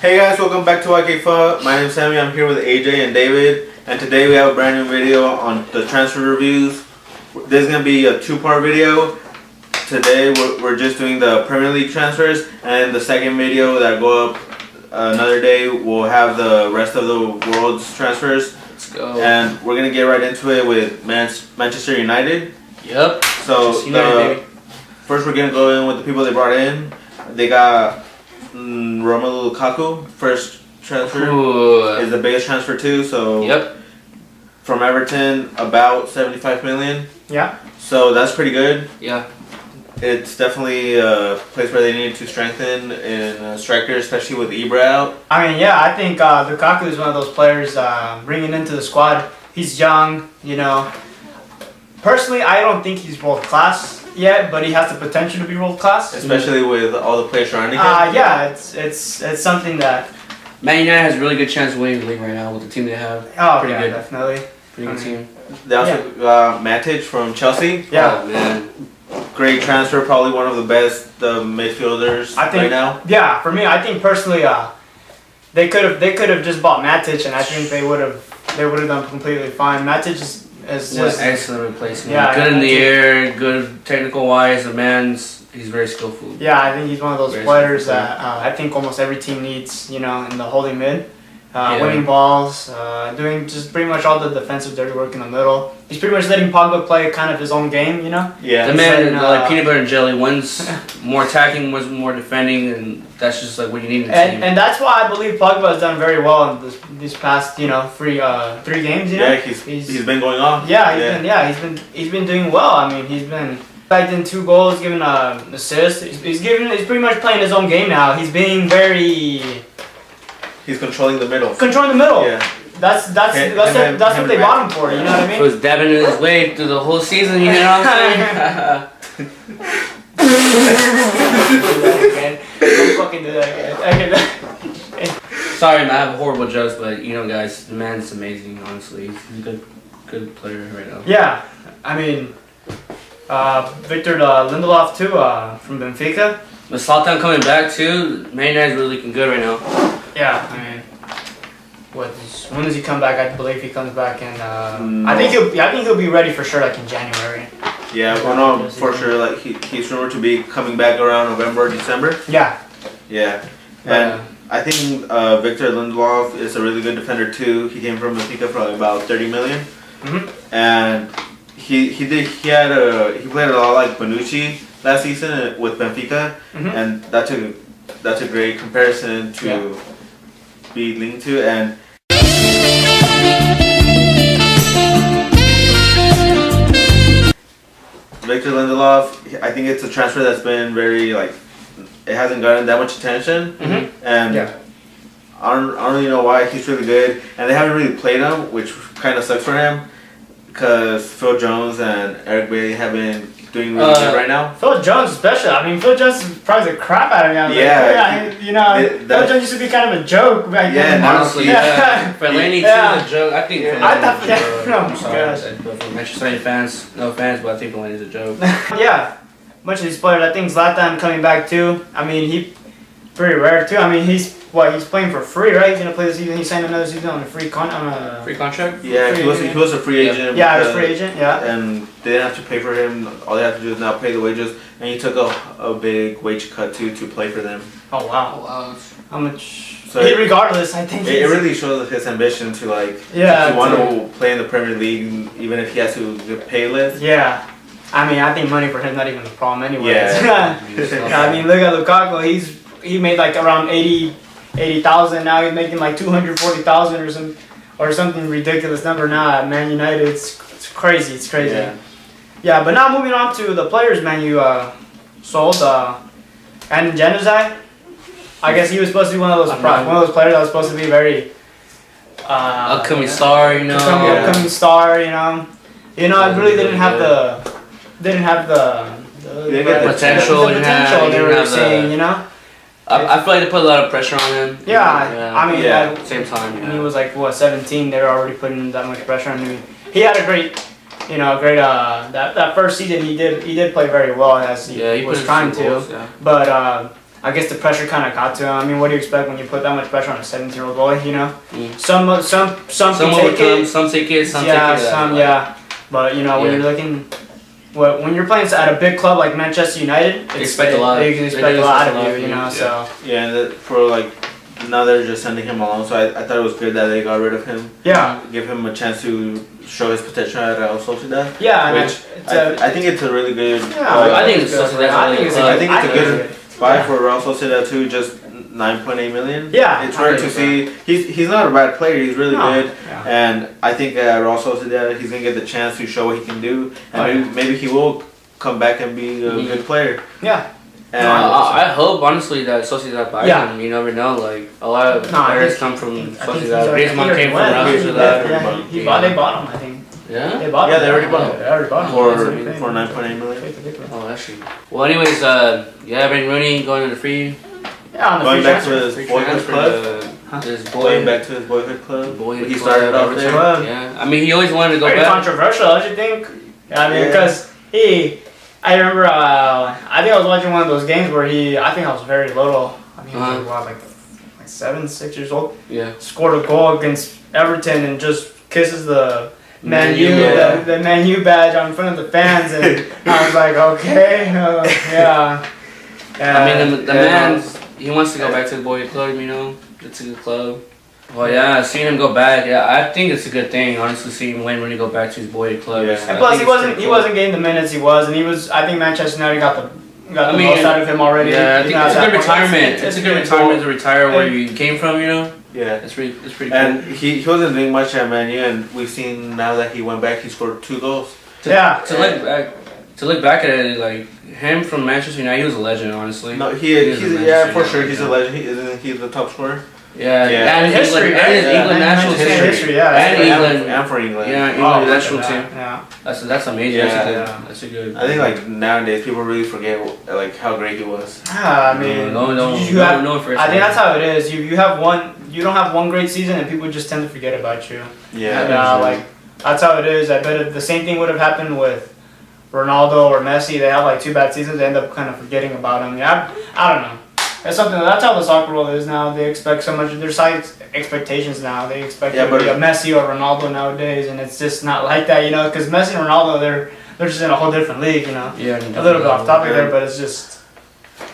Hey guys, welcome back to YK My name is Sammy. I'm here with AJ and David, and today we have a brand new video on the transfer reviews. This is gonna be a two-part video. Today we're just doing the Premier League transfers, and the second video that go up another day will have the rest of the world's transfers. Let's go. And we're gonna get right into it with Manchester United. Yep. So first we're gonna go in with the people they brought in. They got Romelu Lukaku, first transfer. Is the biggest transfer too. So yep. From Everton, about 75 million. Yeah. So that's pretty good. Yeah. It's definitely a place where they need to strengthen in striker, especially with Ibra out. I mean, yeah, I think Lukaku is one of those players bringing into the squad. He's young, you know. Personally, I don't think he's world class yet, but he has the potential to be world class. Especially with all the players surrounding him. Yeah, it's something that. Man United has a really good chance of winning the league right now with the team they have. Oh, pretty yeah, good. definitely. Pretty good team. They also got Matic from Chelsea. Yeah. Oh, man. Great transfer, probably one of the best midfielders right now. Yeah, for me, I think personally, they could have just bought Matic, and I think they would have done completely fine. Matic is What just an excellent replacement. Yeah, good in the Matic. air, good technical wise. He's very skillful. Yeah, I think he's one of those Very players skillful. that I think almost every team needs, you know, in the holding mid. Yeah. Winning balls, doing just pretty much all the defensive dirty work in the middle. He's pretty much letting Pogba play kind of his own game, you know? Yeah. The man, And, like peanut butter and jelly, one's more attacking, one's more defending, and that's just like what you need in a team. And that's why I believe Pogba has done very well in these past, you know, three games, you know? Yeah, he's been going off. He's been doing well. I mean, he's been backed in 2 goals, given an assist. He's pretty much playing his own game now. He's being very He's controlling the middle. controlling the middle. Yeah. That's what they bought him for. You know what I mean? He was dabbing his way through the whole season, you know what I'm saying? Don't fucking do that again. Sorry, man, I have horrible jokes, but you know, guys, the man's amazing, honestly. He's a good player right now. Yeah, I mean, Victor Lindelof too, from Benfica. With Zlatan coming back too, Man United's really looking good right now. Yeah, I mean, when does he come back? I believe he comes back in. I think he'll be ready for sure, like in January. Yeah, well, no, for sure. Like he's rumored to be coming back around November, December. Yeah. Yeah, and I think Victor Lindelof is a really good defender too. He came from Benfica for like about 30 million, and he played a lot like Bonucci last season with Benfica, and that's a great comparison to be linked to. And Victor Lindelof, I think it's a transfer that's been very it hasn't gotten that much attention, and I don't really know why. He's really good, and they haven't really played him, which kind of sucks for him, because Phil Jones and Eric Bailly have been doing really good right now. Phil Jones especially. I mean, Phil Jones surprised the crap out of me. Phil Jones used to be kind of a joke back then. Honestly, Fellaini too, a joke. I think Fellaini's a joke. I'm sorry, but for Manchester United fans, no offense, but I think Fellaini's a joke. Yeah, much of these players. I think Zlatan coming back too. I mean, he pretty rare too. I mean, he's playing for free, right? He's gonna play this season. He signed another season on a free contract. Yeah, he was a free agent. Yeah, he was a free agent. Yeah, and they didn't have to pay for him. All they have to do is now pay the wages, and he took a big wage cut too to play for them. Oh wow! How much? So regardless, I think it really shows his ambition to want to play in the Premier League, even if he has to pay less. Yeah. I mean, I think money for him not even a problem anyway. Yeah. I mean, look at Lukaku. He made like around 80,000. Now he's making like 240,000 or something ridiculous number now at Man United. It's crazy. It's crazy. Yeah. But now moving on to the players, Man U sold and Januzaj. I guess he was supposed to be one of those players that was supposed to be very upcoming star, you know. Upcoming star, you know. It really didn't have the potential they were saying, you know. I feel like they put a lot of pressure on him. I mean, at the same time, when he was like 17, they were already putting that much pressure on him. He had a great that first season he did play very well as he was trying to. Goals, But I guess the pressure kind of got to him. I mean, what do you expect when you put that much pressure on a 17-year-old boy? You know, some can take overcome, it. some take it, some Yeah, take it. some yeah. But you know, when you're looking, when you're playing at a big club like Manchester United, They expect a lot. They can expect a lot of you. You know, so Yeah, and for like now they're just sending him alone. So I thought it was good that they got rid of him. yeah, Give him a chance to show his potential at Real Sociedad. yeah. I mean, Which I think it's a really good. I think it's good. I think it's a good buy for Real Sociedad too. Just 9.8 million. Yeah, it's rare to see. He's not a bad player. He's really good, Yeah. and I think Real Sociedad he's gonna get the chance to show what he can do, and maybe he will come back and be a good player. Yeah. And I hope honestly that Sociedad buys Yeah. him. You never know. Like a lot of players come from Sociedad. He Griezmann came from Real Sociedad. They bought him. I think. Yeah. They bought him. Yeah, they already bought him. They already bought him. for 9.8 million. Oh, actually. Well, anyways, Wayne Rooney going to the free. Yeah, on the Going free back to transfer. his boyhood club. His Going back to his boyhood club. He club, started off there. Club. Yeah, I mean he always wanted to go Very back. controversial, don't you think? I mean, Yeah. because I remember, I think I was watching one of those games where I think I was very little. I mean, he was like 7, 6 years old. Yeah. Scored a goal against Everton and just kisses the Man U, yeah. the Man U badge in front of the fans, and I was like, okay, yeah. I mean the man, he wants to go back to the boyhood club. You know, it's a good club. Well, yeah, seeing him go back, yeah, I think it's a good thing. Honestly, seeing Wayne Rooney go back to his boyhood club. Yeah. And plus, he wasn't getting the minutes he was, and he was. I think Manchester United got the most out of him already. Yeah, I think it's a good retirement. It's a good retirement to retire where And- you came from. You know. Yeah. It's pretty cool. And he wasn't doing much at Man U, and we've seen now that he went back, he scored 2 goals. To look back at it, like him from Manchester United, he was a legend. Honestly. No, he's for sure, he's a legend. Isn't he the top scorer? Yeah, Yeah. and History, England, and his right? England Yeah, national Manchester history, history, yeah. and England, And for England. yeah, Oh, England look national at team. that, yeah. That's amazing. Yeah. That's a good. I think like nowadays people really forget like how great he was. I mean, no, you have. no, first I think that's how it is. You have one. You don't have one great season, and people just tend to forget about you. Yeah. Like that's how it is. I bet the same thing would have happened with Ronaldo or Messi. They have like 2 bad seasons. They end up kind of forgetting about them. Yeah, I don't know. That's something. That's how the soccer world is now. They expect so much. There's high expectations now. They expect you to be a Messi or Ronaldo nowadays, and it's just not like that, you know. Because Messi and Ronaldo, they're just in a whole different league, you know. Yeah, A little bit off topic there, but it's just.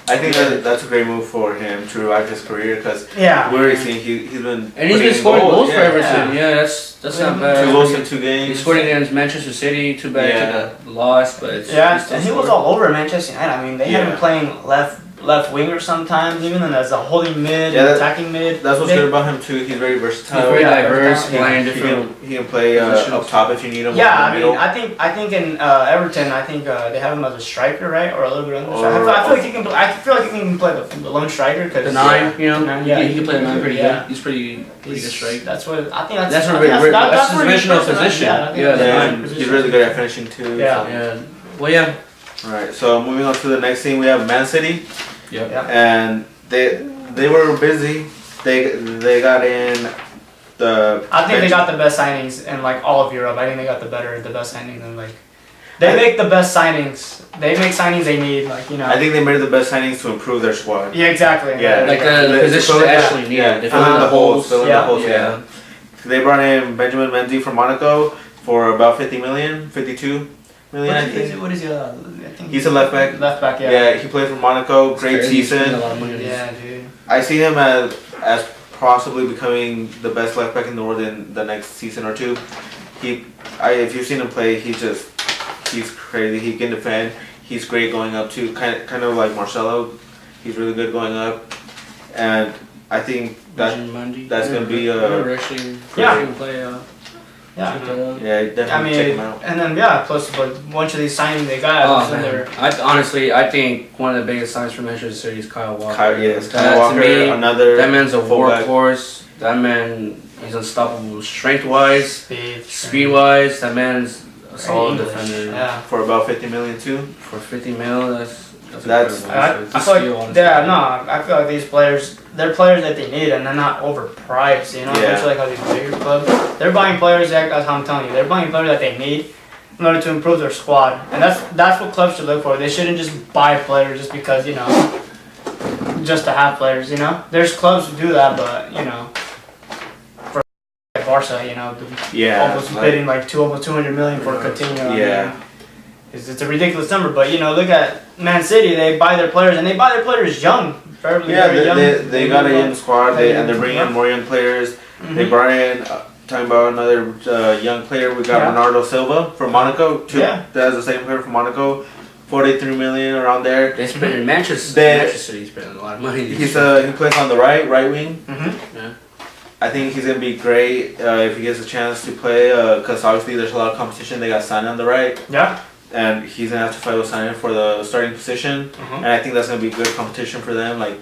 I think that's a great move for him to revive his career because Yeah. we're already seeing he's been and he's been putting scoring goals for yeah. Everton. Yeah, that's not bad. 2 goals in 2 games. He scored against Manchester City. Too bad he took the loss, but it's, Yeah, still and he was scored. all over Manchester United. I mean, they had him Yeah. playing left winger sometimes, even as a holding mid, Yeah, attacking mid. That's what's good about him too. He's very versatile. He's very Yeah, diverse, yeah. playing He different. can play positions. up top if you need him. Yeah, or in I the mean, middle. I think in Everton, I think they have him as a striker, right, or a little bit under Or- striker. I feel like he can. I feel like he can play the lone striker because The 9, you know, Yeah, he can play the 9 pretty yeah. good. He's pretty good strike. That's what I think. That's I where think that's his where he's original first, position. I think Yeah, that's the his nine. position. He's really good at finishing too. Yeah. So. Yeah. Well, yeah. Alright, so moving on to the next team, we have Man City, Yep. Yeah. and they were busy. They got in the. I think they got the best signings in like all of Europe. I think they got the best signings and like they make the best signings. They make signings they need, like you know. I think they made the best signings to improve their squad. Yeah, exactly. Yeah. Like the position they actually needed. Yeah, They fill in filled the holes. Fill in the Yeah. holes. Yeah. They brought in Benjamin Mendy from Monaco for about 50 million, 52 million. I think. What is he? I think He's a left back. Left back, yeah. Yeah, he played for Monaco. Great Crazy. He's spending a season. lot of money on this. Yeah, dude. I see him as possibly becoming the best left back in the world in the next season or 2. If you've seen him play, he's crazy. He can defend. He's great going up too. Kind of like Marcelo. He's really good going up, and I think that's gonna be actually Yeah. play. Yeah. yeah, definitely I check him mean, out. and then yeah, plus a bunch of these signings they got. Oh, and man. they're- I think one of the biggest signs for Manchester City is Kyle Walker. Kyle To Walker, me, another that man's a fullback. workhorse. That man, he's unstoppable strength-wise, Speed. speed-wise. That man's a solid English. defender. Yeah. for about 50 million too. For 50 mil, that's That's- incredible. I It's a feel steal, like, honestly. yeah, no, I feel like these players, they're players that they need, and they're not overpriced. You know, Yeah. especially like how these bigger clubs, they're buying players. That's how I'm telling you, they're buying players that they need in order to improve their squad, and that's what clubs should look for. They shouldn't just buy players just because just to have players. You know, there's clubs who do that, but you know, for Barca, you know, almost bidding like almost 200 million for Coutinho. Yeah. I mean, it's a ridiculous number, but you know, look at Man City. They buy their players, and they buy their players young. Very young. They got a young squad, and they're bringing in more young players. Mm-hmm. They brought in, talking about another young player, we got Bernardo Silva from Monaco. That's the same player from Monaco. 43 million around there. They spent in Manchester City spending a lot of money. He plays on the right wing. Mm-hmm. Yeah. I think he's gonna be great if he gets a chance to play. Because obviously there's a lot of competition. They got Sané on the right. Yeah. And he's gonna have to fight with Sané for the starting position. And I think that's gonna be good competition for them. Like,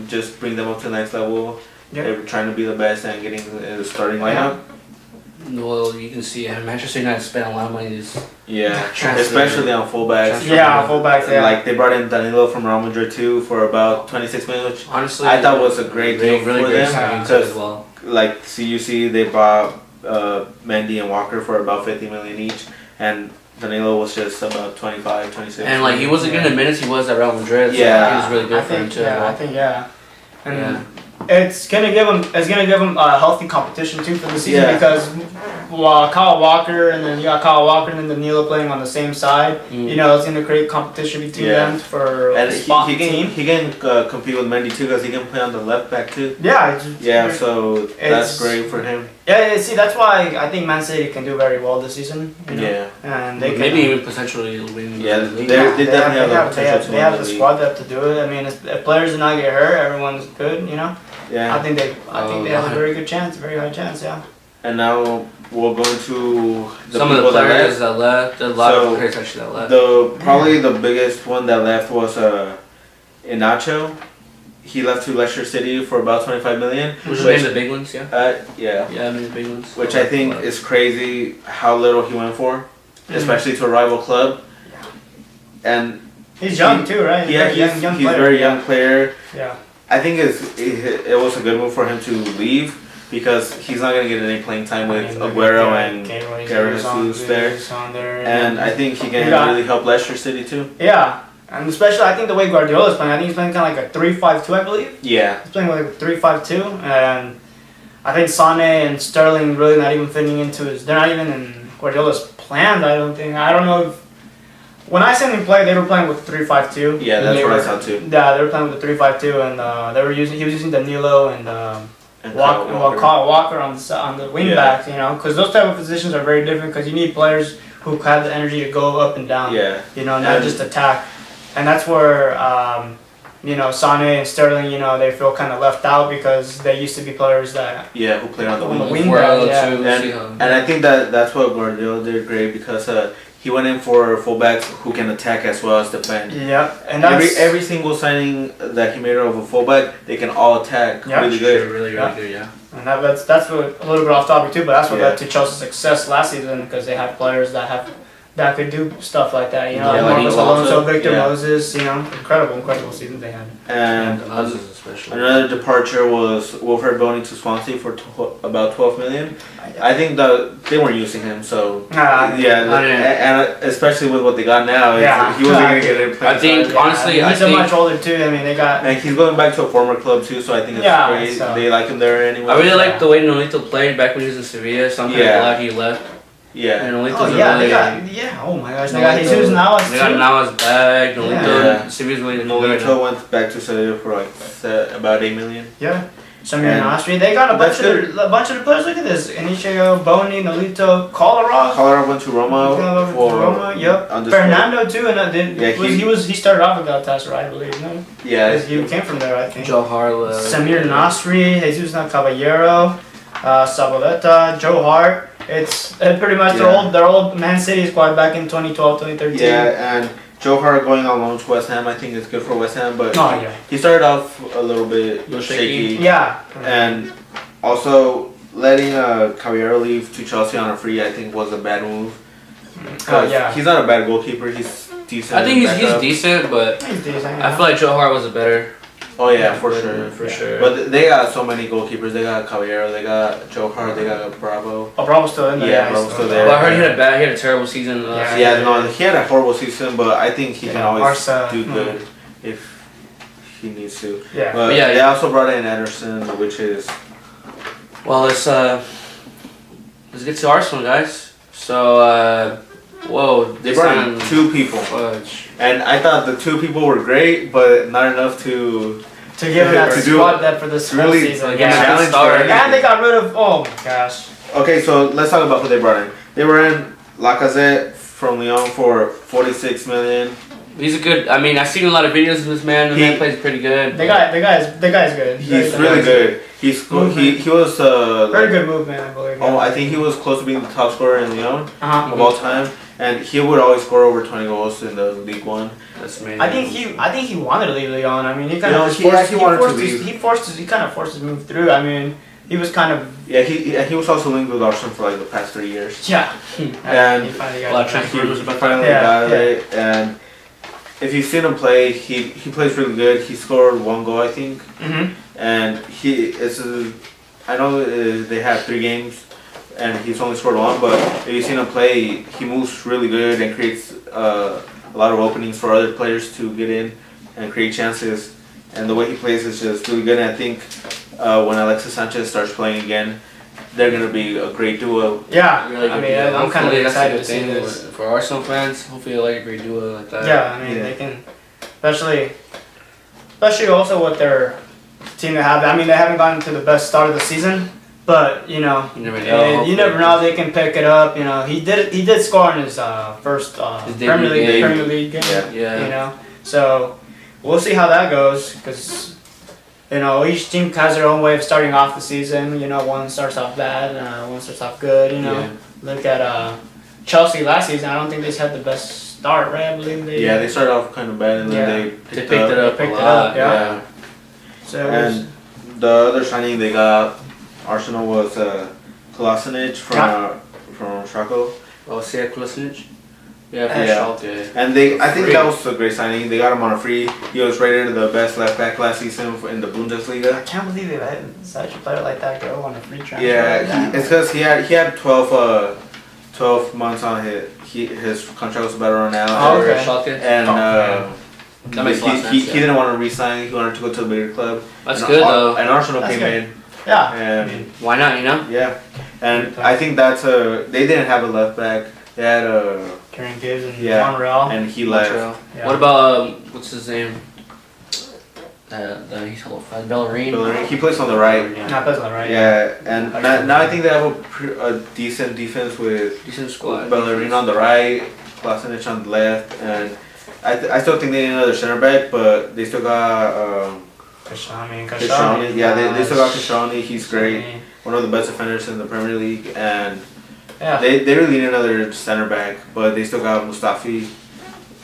just bring them up to the next level. Yeah. They're trying to be the best and getting the starting lineup. Well, you can see Manchester United spent a lot of money this. Especially on fullbacks. Fullbacks. Yeah. Like they brought in Danilo from Real Madrid too for about 26 million, which honestly I thought was a great deal really for great them. as well. Like CUC, they bought Mendy and Walker for about 50 million each, and Danilo was just about 25, 26. And like he wasn't getting the minutes he was at Real Madrid. So Yeah. he was really good for him too. I think and it's gonna give him a healthy competition too for the season because Kyle Walker and then you got Kyle Walker and then Danilo playing on the same side. You know, it's gonna create competition between them for and spot he team. can compete with Mendy too because he can play on the left back too. Yeah. So that's great for him. Yeah, see, that's why I think Man City can do very well this season. You know? And they maybe even potentially win. Yeah, they definitely have the potential to They have the squad that to do it. I mean, if players do not get hurt, everyone's good. You know. Yeah. I think they have a very good chance, a very high chance. Yeah. And now we'll go into some of the players that left. A lot of players actually that left. Probably the biggest one that left was Inacho. He left to Leicester City for about 25 million. Which is the big ones, yeah, I mean the big ones. Which I think is crazy how little he went for, especially to a rival club. And he's young too, right? He's a very young player. Yeah. I think it was a good move for him to leave because he's not gonna get any playing time with Aguero and Gabriel Jesus there. And I think he can really help Leicester City too. Yeah. And especially, I think the way Guardiola is playing, I think he's playing kind of like a 3-5-2, I believe. Yeah. He's playing like a 3-5-2, and I think Sané and Sterling really not even fitting into his. They're not even in Guardiola's plans. I don't think. I don't know if when I seen him play, they were playing with 3-5-2. Yeah, that's what I saw too. Yeah, they were playing with the 3-5-2, and he was using Danilo and Walker on the wing backs. You know, because those type of positions are very different. Because you need players who have the energy to go up and down. Yeah. You know, not just attack. And that's where, you know, Sané and Sterling, you know, they feel kind of left out because they used to be players that... Yeah, who played on the wing. And I think that's what Guardiola did great because he went in for fullbacks who can attack as well as defend. Yeah, and that's... Every single signing that he made of a fullback, they can all attack really good. Really good, yeah. And that's what, a little bit off topic too, but that's what led to Chelsea's success last season because they had players that could do stuff like that, you know, like Marcos Alonso, Victor Moses, you know, incredible season they had. And another departure was Wilfred Bony to Swansea for about 12 million. I think that they weren't using him, so and especially with what they got now, he wasn't gonna get any play. I think honestly, he's much older too. I mean, they got and he's going back to a former club too, so I think it's great. So. They like him there anyway. I really like the way Nolito played back when he was in Sevilla. So I'm kind of glad he left. Yeah. And Nolito's oh my gosh, they got Jesus Navas too. They got Navas back. Nolito, Sevilla's really Nolito went back to Sevilla for like about 8 million. Yeah. Samir Nasri, they got a bunch of the players. Look at this: Inicio, Boni, Nolito, Kolarov. Kolarov went to Roma. Yep. Fernando too, and he started off with Galatasaray, I believe. No? Yeah. He came from there, I think. Joe Harlow. Samir Nasri, Jesus Caballero, Saboleta, Joe Hart. It's pretty much their old Man City squad back in 2012, 2013. Yeah, and Joe Hart going on loan to West Ham, I think is good for West Ham, but he started off a little bit shaky. Yeah. And also letting Caballero leave to Chelsea on a free, I think was a bad move. He's not a bad goalkeeper. He's decent. I think he's decent, but I feel like Joe Hart was a better. Oh yeah, for sure. But they got so many goalkeepers. They got Caballero, they got Joe Hart, they got Bravo. Oh, Bravo's still in there. Yeah, Bravo's still there. Well, I heard he had a terrible season. He had a horrible season, but I think he can always do good if he needs to. Yeah. But Yeah, they also brought in Ederson, which is Well, let's get to Arsenal, guys. So, whoa, they brought in 2 people, Fudge. and I thought the 2 people were great, but not enough to. To give him that To do squad it. depth for this whole Really, season. like, Yeah. yeah, challenge start. for anything. And they got rid of. Oh my gosh. Okay, so let's talk about who they brought in. They were in Lacazette from Lyon for 46 million. He's a good. I mean, I've seen a lot of videos of this man. The man plays pretty good. The guy's good. He's really good. He was Very good movement, I believe. Oh, I think he was close to being the top scorer in Lyon Uh-huh. of all time, and he would always score over 20 goals in the League One. That's amazing. I think he wanted to leave Lyon. I mean, he kind You know, of he actually wanted to leave. He kind of forced his move through. I mean, he was kind of Yeah, he was also linked with Arsenal for like the past 3 years. yeah. And he finally a lot of got He transfers. finally Yeah, got yeah. it, and if you've seen him play, he plays really good. He scored 1 goal, I think, Mhm. and I know they have 3 games, and he's only scored 1. But if you've seen him play, he moves really good and creates a lot of openings for other players to get in and create chances. And the way he plays is just really good. And I think when Alexis Sanchez starts playing again, they're gonna be a great duo. Yeah. Really I good mean, duo. I'm kind of Hopefully that's a excited good to see thing this. for Arsenal fans. Hopefully, they like a great duo like that. Yeah, I mean, Yeah. they can, especially also with their team they have. I mean, they haven't gotten to the best start of the season, but you know, You never know. you never know. They can pick it up. You know, he did score in his first His Premier debut game. League game. Yeah. Yeah. You know, so we'll see how that goes because. You know, each team has their own way of starting off the season. You know, one starts off bad, one starts off good. You know, Yeah. look at Chelsea last season. I don't think they had the best start, right? I believe they. Yeah, they started off kind of bad, and then Yeah. they They picked picked it up Picked a it lot. up, yeah. Yeah. So it was- And the other signing they got Arsenal was Kolasinac from Schalke. Oh, Sead Kolasinac? Yeah, from Yeah. Schalke. And I think that was a great signing. They got him on a free. He was rated the best left back last season in the I Bundesliga. can't believe they let such a player like that go on a free transfer. Yeah, like that. it's because he had 12 months on his contract was about to run out. Oh, okay. Schalke. And That makes a lot of sense, he yeah. didn't want to resign. He wanted to go to a bigger club. That's And good though. And Arsenal That's came good. in. Yeah. And Why not? You know. yeah, and I think they didn't have a left back. They had Kieran Gibbs and Yeah. Monreal. and he left. Montreal. Yeah. What about what's his name? He's Bellerin. Bellerin. He plays on the right. Not plays on the right. Yeah, and now I think they have a decent defense with Decent squad. Bellerin on the right, Kolasinac on the left, and I still think they need another center back, but they still got Kashani. Yeah, they still got Kashani. He's great, one of the best defenders in the Premier League, and Yeah. they really need another center back, but they still got Mustafi.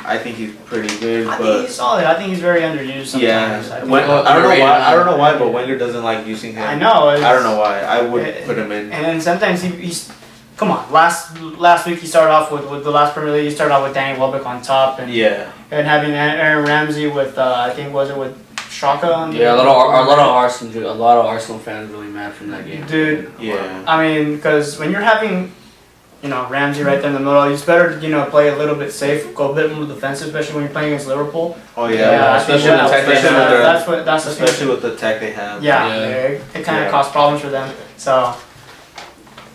I think he's pretty good, I think but he's solid. I think he's very underused sometimes. yeah, I think- I don't know underrated, why. I don't know huh? why, but Wenger doesn't like using him. I know. I don't know why. I would Eh, put him in. And then sometimes he's. Come on, last week he started off with the last Premier League. He started off with Danny Welbeck on top and Yeah. having Aaron Ramsey with I think was it with Schalke on the Yeah, a lot of Arsenal fans really mad from that game. Dude, Yeah. I mean, because when you're having, Ramsey right there in the middle, it's better to, play a little bit safe, go a bit more defensive, especially when you're playing against Liverpool. Oh I yeah. think especially with the tech they have. that's the thing. Especially with the tech they have. Yeah, Yeah. it kind of Yeah. caused problems for them. So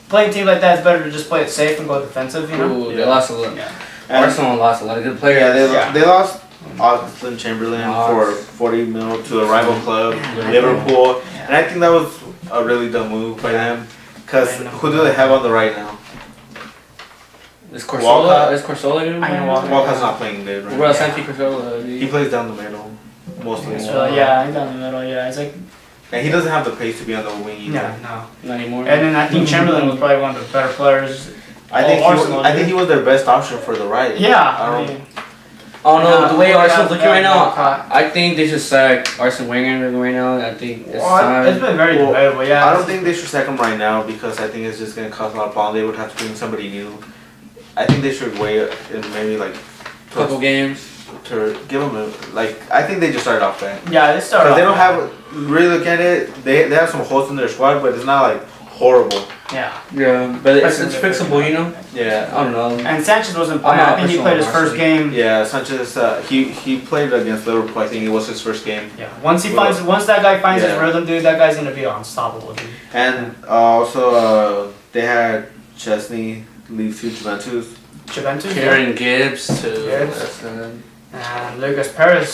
playing a team like that, it's better to just play it safe and go defensive. Ooh, Yeah. they lost a lot. Yeah. And- Arsenal lost a lot of good players. Yeah, Yeah. they lost Oxlade Chamberlain for 40 mil to a rival club, Yeah. Liverpool, Yeah. and I think that was a really dumb move by them. Cause I know. who do they have on the right now? Is Corsola? Walcott. Is Corsola even I know playing? Walcott. Walcott's not playing good right What about now. Santi Corsola? He plays down the middle mostly, So, yeah, he's down the middle. Yeah, it's like and he doesn't have the pace to be on the wing either. no. Not anymore. And then I think Chamberlain was probably one of the better players. I think Arsenal, I think he was their best option for the right. Yeah, I I don't. mean, Oh no, Yeah, the way yeah, Arsenal's looking yeah, right now, Walcott. I think they should sack Arsene Wenger right now. I think it's time. it's been very Well, debatable. Yeah, I don't think they should sack him right now because I think it's just gonna cause a lot of problems. They would have to bring somebody new. I think they should wait and maybe like Couple games. to give them I think they just started off bad Yeah, they started. because they off don't bad. have really look at it. They have some holes in their squad, but it's not like horrible. Yeah. Yeah, but it's fixable, you know. Yeah. I don't know. And Sanchez wasn't I'm playing. not I think he a played his personal first game. Yeah, Sanchez. He played against Liverpool. I think it was his first game. Yeah. Once that guy finds his Yeah. rhythm, dude, that guy's gonna be unstoppable, dude. And also they had Chesney leave to Juventus. Juventus. Kieran Gibbs too. Gibbs. That's, And Lucas Perez.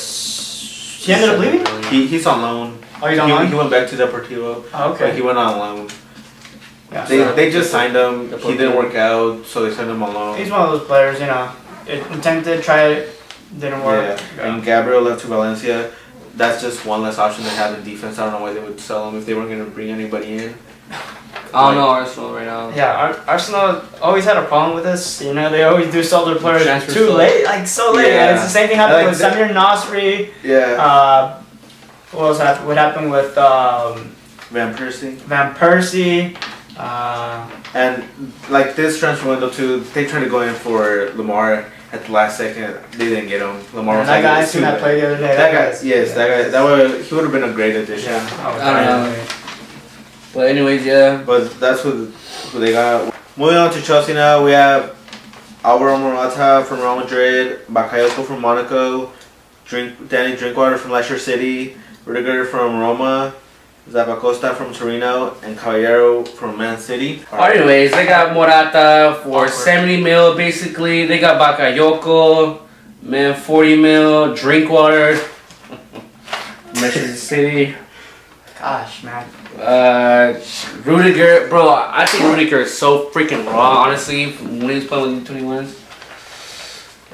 He ended up leaving. He's on loan. Oh, he's on loan? He went back to Deportivo. Oh, But okay. he went on loan. Yeah. They just signed him. He didn't work out, so they sent him on loan. He's one of those players, you know. Intended, try it, didn't work. Yeah. And Gabriel left to Valencia. That's just one less option they have in defense. I don't know why they would sell him if they weren't going to bring anybody in. I don't know Arsenal right now. Yeah, Arsenal always had a problem with this. You know, they always do sell their players Transfer too sale. late, like so late. Yeah. It's the same thing happened Like with Samir Nasri. Yeah. What else happened? What happened with Van Persie. Van Persie? And like this transfer window too, they tried to go in for Lamar at the last second. They didn't get him. Lamar was that like, guy I "It's seen too that late." play the other day. That guy, yes, that guy. He would have been a great addition. Yeah. I don't know. But anyways, yeah. But that's who they got. Moving on to Chelsea now, we have Alvaro Morata from Real Madrid, Bakayoko from Monaco, Danny Drinkwater from Leicester City, Rudiger from Roma, Zappacosta from Torino, and Caballero from Man City. Anyways, they got Morata for Awkward. 70 mil basically. They got Bakayoko, man, 40 mil. Drinkwater, Manchester City. Gosh, man. Rudiger, bro, I think Rudiger is so freaking raw, honestly, when he was playing with U21s.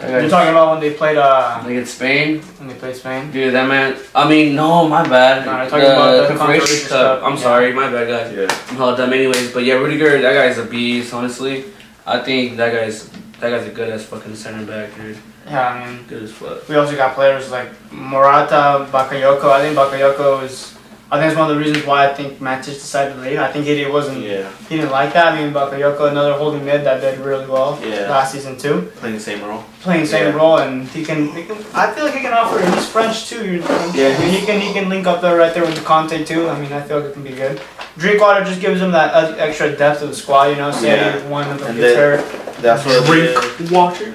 You're talking about when they played Against Spain? when they played Spain? Dude, that man, I mean, no, my bad. No, you're talking about the Confederations Confederations Cup. Cup, I'm yeah. sorry, my bad, guys. Yeah. I'm all dumb anyways, but yeah, Rudiger, that guy's a beast, honestly. I think that guy's a good ass fucking center back, dude. Yeah, I mean, Good as fuck. we also got players like Morata, Bakayoko. I think Bakayoko is. I think it's one of the reasons why I think Manchester decided to leave. I think he wasn't. Yeah. He didn't like that. I mean, Bakayoko, another holding mid that did really well Yeah. last season too. Playing the same role. Playing the same Yeah. role, and he can. I feel like he can offer. He's French too. Yeah. I mean, he can link up there right there with Conte too. I mean, I feel like it can be good. Drinkwater just gives him that extra depth of the squad. You know, say Yeah. one of them And gets then- hurt. That's what it is. Water.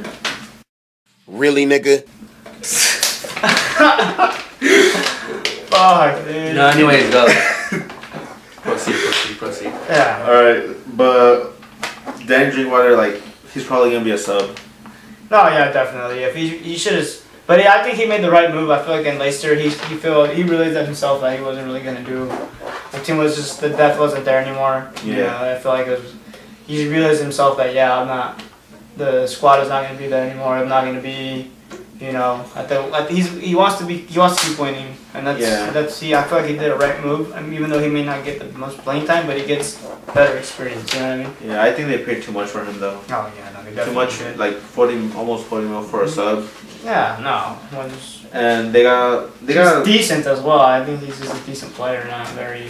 Really, nigga? Fuck, dude. No, anyways, go. Proceed. Yeah. Alright, but Danny Drinkwater, like, he's probably going to be a sub. No, yeah, definitely. If he should have, but yeah, I think he made the right move. I feel like in Leicester, he realized that himself that he wasn't really gonna do. The team was just the depth wasn't there anymore. You Yeah. know, I feel like he realized himself that I'm not. The squad is not gonna be there anymore. I'm not gonna be. You know, he wants to keep winning, and I feel like he did a right move. I mean, even though he may not get the most playing time, but he gets better experience. You know what I mean? Yeah, I think they paid too much for him, though. Oh yeah, no, they Too definitely much, did. like almost 40 mil for a sub. Yeah, no. And they got He's decent as well. I think he's just a decent player, not very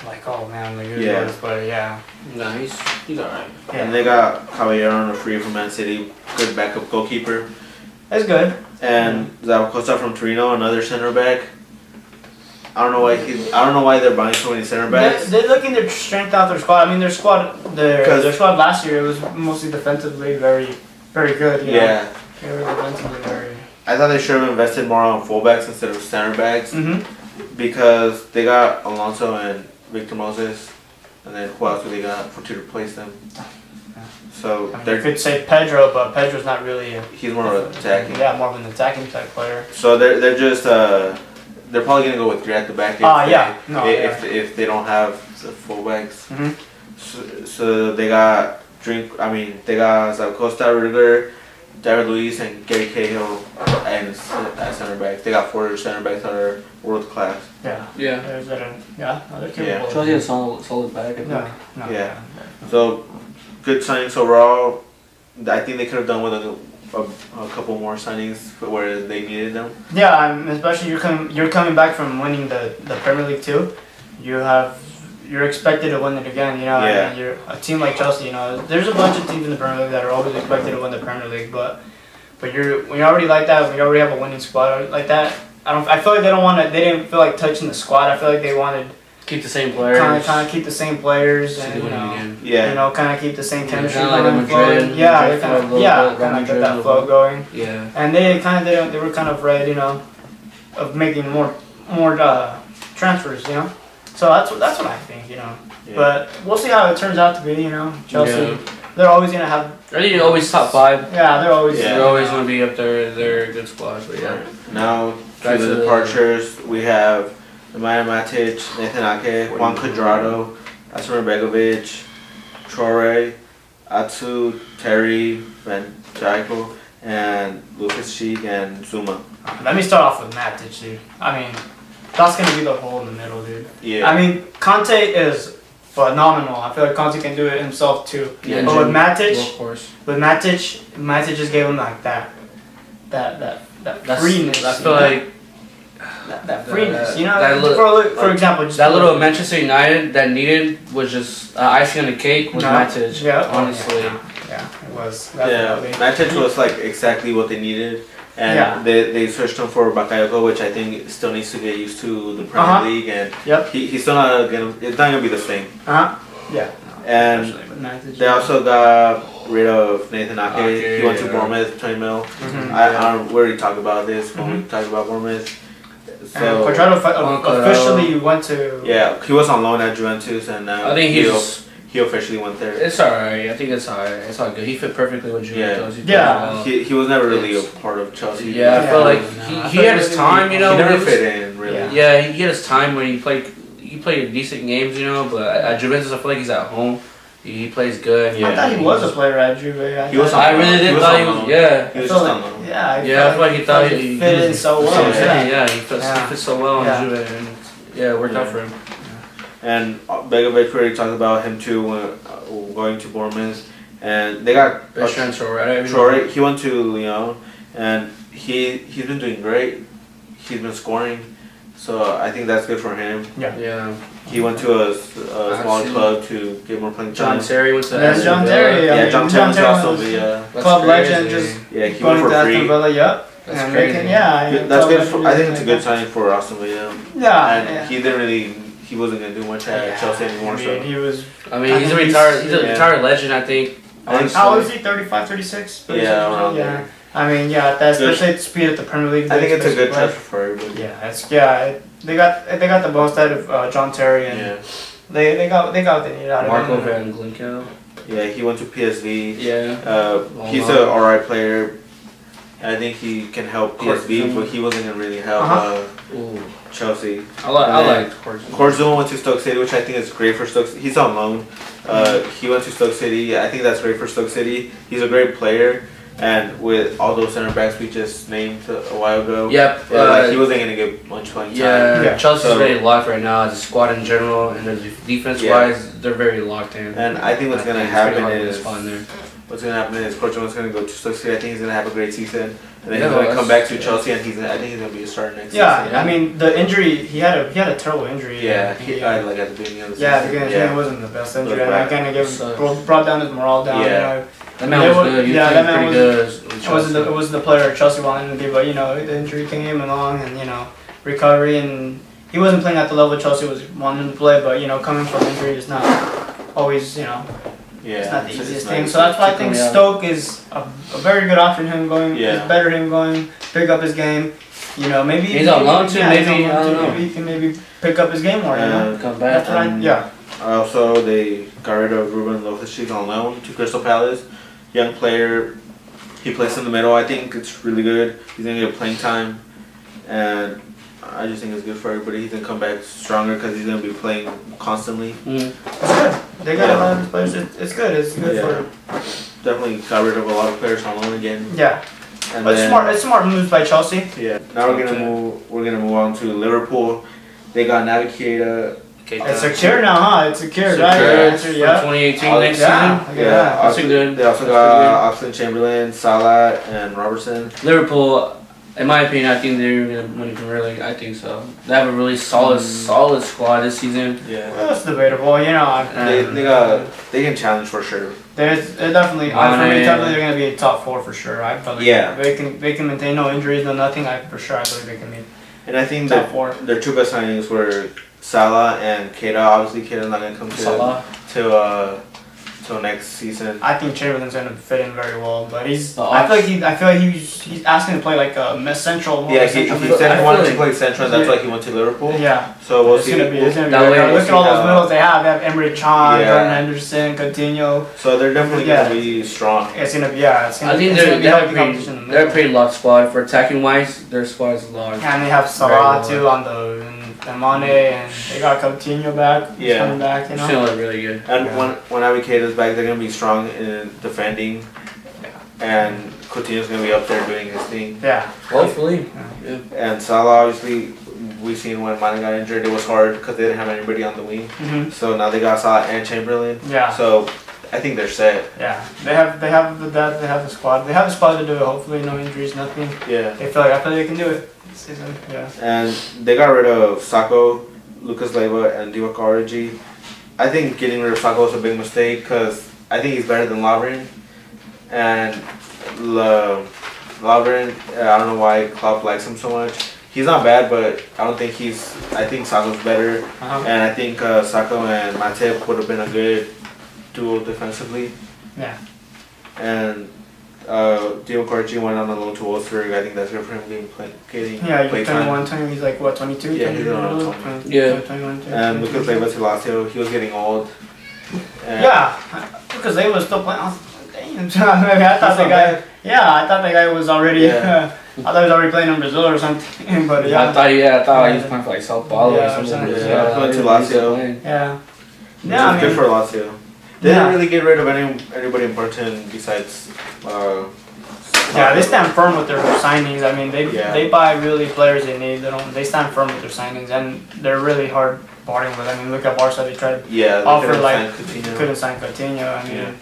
like oh man, like Yeah. but yeah. Nice. He's alright. and they got Caballero on a free from Man City, good backup goalkeeper. That's good. And Zappacosta from Torino, another center back. I don't know why they're buying so many center backs. They're looking to strengthen out their squad. I mean, their squad last year was mostly defensively very, very good. You know? Yeah, They were defensively very. I thought they should have invested more on fullbacks instead of center backs because they got Alonso and Victor Moses, and then who else do they got to replace them? So I mean, you could say Pedro, but Pedro's not really. he's more of an attacking. Yeah, more of an attacking type player. So they're just they're probably gonna go with three at the back if they don't have the fullbacks. So they got Zappacosta, Rudiger, David Luiz, and Gary Cahill and at center back. They got 4 center backs that are world class. Yeah. Yeah. There's better. Yeah. No, they're Yeah. capable. Chelsea has a solid back, I think. No. Yeah. So good signings overall. I think they could have done with a couple more signings where they needed them. Yeah, especially you're coming back from winning the Premier League too. You're expected to win it again. You know, Yeah. I mean, you're a team like Chelsea. You know, there's a bunch of teams in the Premier League that are always expected to win the Premier League, but when you're already like that, when you already have a winning squad like that, I feel like they didn't feel like touching the squad. I feel like they wanted Keep the same players. Kind of keep the same players, So and they you win it know, again. Yeah. you know, kind of keep the same chemistry kinda like the going. Madrid- Flowing. Yeah, Madrid they kind flow a of little bit, kind of Madrid get that a flow little going. Yeah. And they were kind of ready, you know, of making more transfers, you know. So that's what I think, you know. Yeah. But we'll see how it turns out to be, you know. Chelsea, Yeah. they're always gonna have. I think always top 5. Yeah, they're always. Yeah. They're always going to be up there. They're a good squad. But yeah. Now, Back to to the the- departures, we have Nemanja Matic, Nathan Ake, Juan Cuadrado, Asmir Begovic, Traore, Atsu, Terry, Van Dijk, and Lucas Cheek and Zuma. Let me start off with Matic, dude. I mean, that's gonna be the hole in the middle, dude. Yeah. I mean, Conte is phenomenal. I feel like Conte can do it himself too. Yeah, But with Matic, of course. Matic just gave him like that freeness. I you feel know? like that freeness, you know. that For example, just that little Manchester United that needed was just icing on the cake with No. Matic. Yeah. Honestly. Yeah, it was. Yeah, Definitely. Matic was like exactly what they needed. And Yeah. they switched him for Bakayoko, which I think still needs to get used to the Premier Uh-huh. League, and Yep. he's still not gonna. It's not gonna be the same. Yeah. And Especially with Matic, they yeah. also got rid of Nathan Ake. Ake, He went to yeah. Bournemouth, 20 mil. Mhm. We already talked about this when we talked about Bournemouth. And So Cuadrado Cuadrado. officially went to. yeah, he was on loan at Juventus, and now I think he officially went there. It's alright. I think it's alright. It's all good. He fit perfectly with Juventus. He played Yeah. well. He was never really a part of Chelsea. Yeah, I feel like he had his time, you know. He never when was- fit in really. Yeah. Yeah, he had his time when he played decent games, you know. But at Juventus, I feel like he's at home. He plays good. Yeah. I thought he was a player at Juve. He was thought- I really He did was thought on he was. loan. Yeah. He was I just felt on loan. Yeah, Yeah, I feel like he thought he fit in so well. Yeah, Yeah. he fits Yeah. he fits so well Yeah. in Juve, and yeah, it worked out Yeah. for him. And Begovic already talked about him too going to Bournemouth, and they got Best transfer, right? I mean, Traore. He went to Lyon, and he's been doing great. He's been scoring, so I think that's good for him. Yeah. He went to a smaller Actually, club to get more playing John time. Terry went to That's Aston John Villa. Terry, Yeah, mean, John John Terry Terry was also was- Villa. That's Club crazy. legend, just Yeah, he going went to for Aston free. Villa. Yep. That's And crazy. making- yeah, That's club good. legend, I think it's a good yeah. signing for Aston Villa. Yeah. And yeah. he didn't really. He wasn't gonna do much at Yeah, Chelsea anymore. I mean, So he was. I mean, he's a He's- retired. He's a yeah. retired legend, I think. I think How so. old is he? 35, 36? Yeah, around yeah. there. I mean, yeah, that's Good. especially at the speed of the Premier League. I think it's a good play. transfer for everybody. They got the most out of John Terry, and Yeah. they got what they needed out of Marco him. Van Ginkel. Yeah, he went to PSV. Yeah. He's an alright player. I think he can help PSV, but he wasn't gonna really help Ooh. Chelsea. I like Corzuma went to Stoke City, which I think is great for Stoke. He's on loan. He went to Stoke City. I think that's great for Stoke City. He's a great player, and with all those center backs we just named a while ago, Yep. he wasn't gonna get much playing time. Yeah, Chelsea's So- very locked right now as a squad in general, and defense wise, they're very locked in. And I think what's gonna it's pretty happen hard to get a is spot in there. Courtois gonna go to Stoke City. I think he's gonna have a great season, and then Yeah, he's gonna come back to that's- Chelsea, and I think he's gonna be a starter next Yeah, season. I mean the injury he had a terrible injury. Yeah, he died like at the beginning of the Yeah, season. the beginning it wasn't the best injury. Looked And I bad. kind of Sucks. brought down his morale down. Yeah. You know. That man They was were- good. yeah, He that played man pretty good. with It wasn't Chelsea. it wasn't the player Chelsea wanted him to be, but you know the injury came along, and you know recovery, and he wasn't playing at the level Chelsea was wanting him to play. But you know coming from injury is not always Yeah, it's not the easiest not thing. easy. So that's why I think Yeah. Stoke is a very good option. Him going, Yeah. it's better him going, pick up his game. You know, maybe He's on loan too, he's maybe, on loan I don't too. know. Maybe he can maybe pick up his game more. You know, Come back. that's what yeah. Also, they got rid of Ruben Loftus-Cheek on loan to Crystal Palace. Young player. He plays in the middle. I think it's really good. He's gonna get playing time, and I just think it's good for everybody. He's gonna come back stronger because he's gonna be playing constantly. Mm. It's good. They got a lot of these players. It's good. It's good Yeah. for Definitely got rid of a lot of players on loan again. yeah. And But then, it's smart moves by Chelsea. Yeah. Now we're Okay. gonna move on to Liverpool. They got Navigator. It's secure now, huh? It's secure, Secure right? for Answer, yeah. 2018 next Yeah. season. Look at that. That's a good. They also that's got Oxlade Chamberlain, Salah, and Robertson. Liverpool, in my opinion, I think they're gonna win the Premier League. I think so. They have a really solid squad this season. Yeah. Well, that's debatable, you know. They can challenge for sure. They're definitely, for me, Mane. definitely they're gonna be a top four for sure. I believe. Yeah. They can maintain no injuries, no nothing. I believe they can be And I think top that four. their two best signings were Salah and Keita. Obviously, Keita's not gonna come Salah. till next season. I think Chamberlain's gonna fit in very well, but he's. The I feel like he's asking to play like a central. more Yeah, he central said mid- he wanted to play central. That's why he went to Liverpool. Yeah. So we'll It's see. gonna be. It's gonna be. That way Look we'll at all see those how- middles they have. They have Emery Chan, Yeah. Jordan Henderson, Coutinho. So they're definitely Yeah. gonna be strong. It's gonna be It's gonna, I think it's gonna be they're healthy competition in the they're a middle. pretty large squad for attacking wise. Their squad is large. And they have Very Salah well. too on and Mane, and they got Coutinho back. He's Yeah. coming back. You It's know. gonna look really good. And Yeah. when Naby Keita's back, they're gonna be strong in defending. And Coutinho's gonna be up there doing his thing. Yeah. Hopefully. Yeah. And Salah, obviously, we seen when Mane got injured, it was hard because they didn't have anybody on the wing. Mhm. So now they got Salah and Chamberlain. Yeah. So I think they're set. Yeah. They have the squad. They have the squad to do it. Hopefully, no injuries, nothing. Yeah. I feel like they can do it this season. Yeah. And they got rid of Sacco, Lucas Leiva, and Divock Origi. I think getting rid of Sacco was a big mistake because I think he's better than Lovren. And Lovren, I don't know why Klopp likes him so much. He's not bad, but I don't think I think Sacco's better. Uh-huh. And I think Sacco and Matip would have been a good duo defensively. Yeah. And Divock Origi went on a loan to Wolfsburg. I think that's good for him getting Yeah, play he's time. 21, 20, he's like what, 22? Yeah, he's 22, around 20. 20. Yeah. 21, 22, And Lucas 22. Leiva to Lazio, he was getting old. And Yeah, because they were still playing. I was like, damn, maybe I thought He's the not guy. bad. Yeah, I thought the guy was already. Yeah. I thought he was already playing in Brazil or something. But I thought he was Yeah. playing for like Sao Paulo Yeah, or or something. something. Yeah, I went to didn't Lazio. think Yeah. Which Yeah, is I good mean, for Lazio. They Yeah. didn't really get rid of anybody important besides. yeah, they stand firm with their signings. I mean, Yeah. they buy really players they need. They stand firm with their signings, and they're really hard bargaining with. I mean, look at Barca. They tried Yeah, they offer couldn't like sign Coutinho. couldn't sign Coutinho. I mean,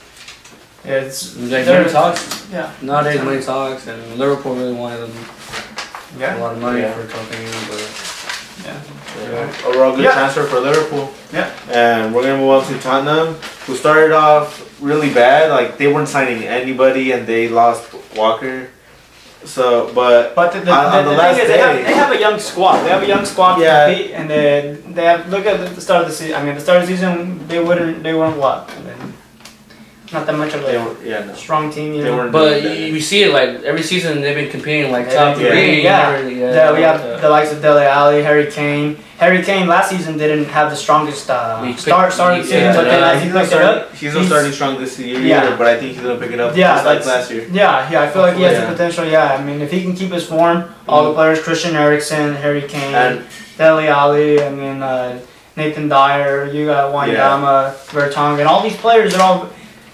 it's Like they're- money talks. Yeah. Nowadays money talks, and Liverpool really wanted them a Yeah. lot of money Yeah. for Coutinho, but Yeah. Yeah. Overall, good Yeah. transfer for Liverpool. Yeah. And we're gonna move on to Tottenham, who started off really bad. Like they weren't signing anybody, and they lost Walker. So, but But the On the thing last is, day- they have a young squad. They have a young squad Yeah. to compete, and they have. Look at the start of the season. I mean, the start of the season, they weren't what? I mean, not that much of they a were, yeah, no. strong team. You They know. weren't but doing you see it like every season they've been competing like top Yeah. three. Yeah. never really, We have the likes of Dele Alli, Harry Kane. Harry Kane last season didn't have the strongest He start of the picked- season, yeah, but then yeah. as he he's not picked it up, starting. He's not starting strong this year Yeah. either, but I think he's gonna pick it up. Yeah, just like that's- last year. yeah, I feel like he has the Yeah. potential. Yeah, I mean, if he can keep his form, all the players, Christian Eriksen, Harry Kane, And Dele Alli, I mean, Nathan Dyer, you got Wanyama, Vertonghen, all these players are all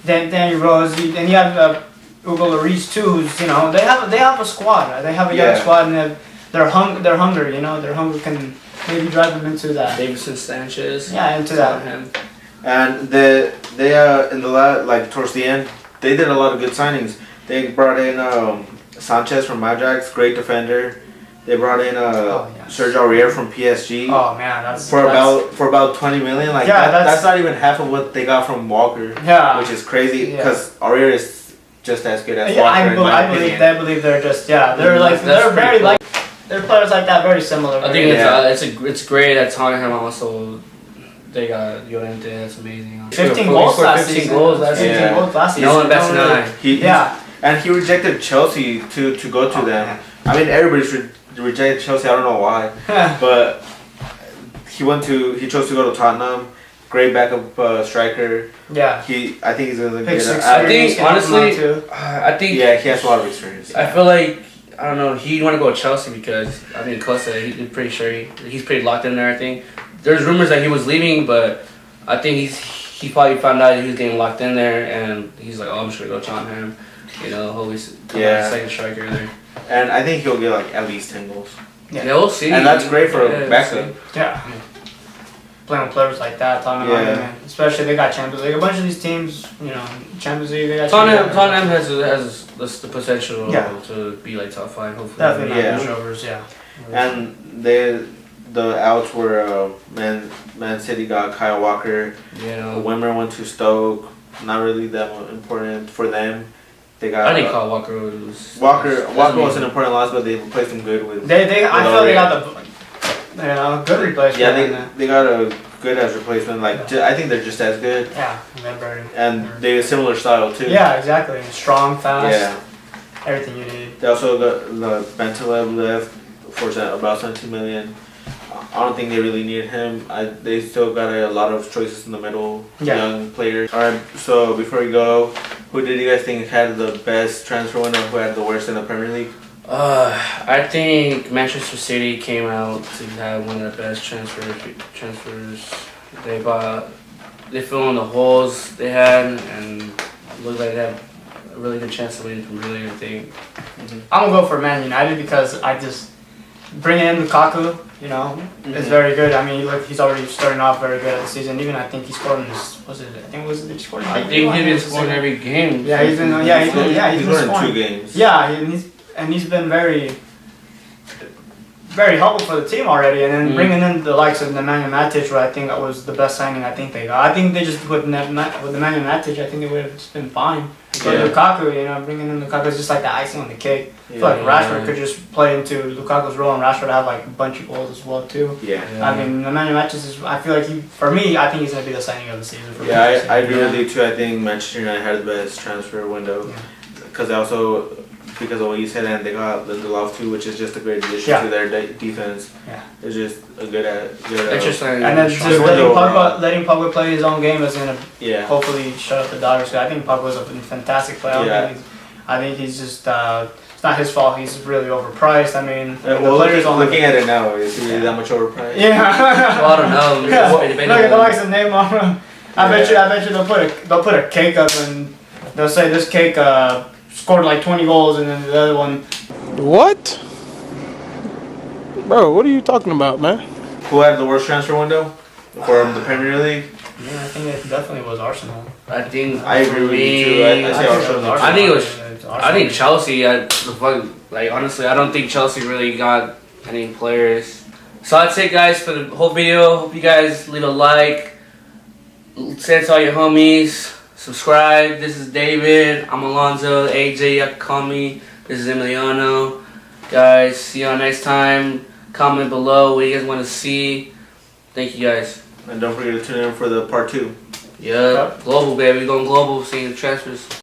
Danny Rose, and you have Hugo Lloris too. Who's they have a squad. They have a young Yeah. squad, and they're hungry. Their hunger can maybe drive them into that. Davidson Sanchez. Yeah, into that. Him. And they in the like towards the end, they did a lot of good signings. They brought in Sanchez from Ajax, great defender. They brought in yes. Serge Aurier from PSG Oh man, that's for about 20 million. Like Yeah, that's not even half of what they got from Walker, yeah. which is crazy Yeah. because Aurier is just as good as Yeah, Walker. I in my believe opinion. they're just they're like That's they're pretty very cool. like they're players like that, very similar. I think Yeah. it's great at Tottenham also. They got Llorente. That's amazing. 15 He goals scored last 15 season. goals last 15 season. Yeah. goals last season. No one bats an eye. Yeah. And he rejected Chelsea to go to Oh, them. man. I mean, everybody's rejected Chelsea. I don't know why, but he chose to go to Tottenham. Great backup striker. Yeah. I think he's gonna Pick get. six. I think, Can help him honestly, out, too. I think Yeah, he has a lot of experience. I feel like I don't know. He want to go to Chelsea because I mean Costa. He's pretty sure he's pretty locked in there. I think there's rumors that he was leaving, but I think he probably found out he was getting locked in there, and he's like, oh, I'm just gonna go to Tottenham. Always Yeah. second striker there. And I think he'll get like at least 10 goals. Yeah. Yeah, we'll see. And that's great for a we'll backup. see. Yeah. Playing with players like that, Tottenham, Yeah. man. Especially they got Champions League. A bunch of these teams, Champions League. They got Tottenham has the potential Yeah. to be like top 5, hopefully. Definitely Yeah. not pushovers, yeah. And the outs were Man City got Kyle Walker. Wimmer went to Stoke. Not really that important for them. They got. I think Kyle Walker was Walker was an important loss, but they replaced him good with. I feel they got good replacement. Yeah, they got a good as replacement. Like I think they're just as good, yeah, they're very. and they have a similar style too. Yeah, exactly. Strong, fast. Yeah. Everything you need. They also got the Bentaleb left for about 17 million. I don't think they really need him. They still got a lot of choices in the middle, young players. All right, so before we go, who did you guys think had the best transfer window? Who had the worst in the Premier League? I think Manchester City came out to have one of the best transfers. They filled in the holes they had, and looked like they had a really good chance to win the Premier League, I think. I'm gonna go for Man United because I just bringing in Lukaku, is very good. I mean, he's already starting off very good at the season. Even I think he scored in this. I think he's scored. I think he's been scoring every game. Yeah, he's been. He's been scoring 2 scoring. games. Yeah, and he's been very, very helpful for the team already. And then bringing in the likes of Nemanja Matic, I think that was the best signing I think they got. I think they just with the Nemanja Matic, I think they would have just been fine. But Lukaku, bringing in Lukaku is just like the icing on the cake. I feel like Rashford could just play into Lukaku's role, and Rashford have like a bunch of goals as well too. Yeah. I mean, Nemanja Matic is. I feel like I think he's gonna be the signing of the season. For I agree with you too. I think Manchester United had the best transfer window because because of what you said, and they got Lindelof too, which is just a great addition to their defense. Yeah. It's just a good. Interesting. And then just letting Pogba play his own game is gonna hopefully shut up the doubters. I think Pogba's a fantastic player. I think he's just. It's not his fault. He's really overpriced. I mean, looking at it now, is he that much overpriced? Yeah. Well, I don't know. Look at the likes of Neymar. I bet you they'll put a cake up and they'll say this cake scored like 20 goals, and then the other one. What? Bro, what are you talking about, man? Who had the worst transfer window for the Premier League? Yeah, I think it definitely was Arsenal. I think I agree with you too. I say Arsenal. I think Chelsea. Honestly, I don't think Chelsea really got any players. So that's it, guys, for the whole video. Hope you guys leave a like, send it to all your homies, subscribe. This is David. I'm Alonzo. AJ, you can call me. This is Emiliano. Guys, see y'all next time. Comment below what you guys want to see. Thank you, guys. And don't forget to tune in for the part 2. Yeah, global, baby. We're going global, seeing the transfers.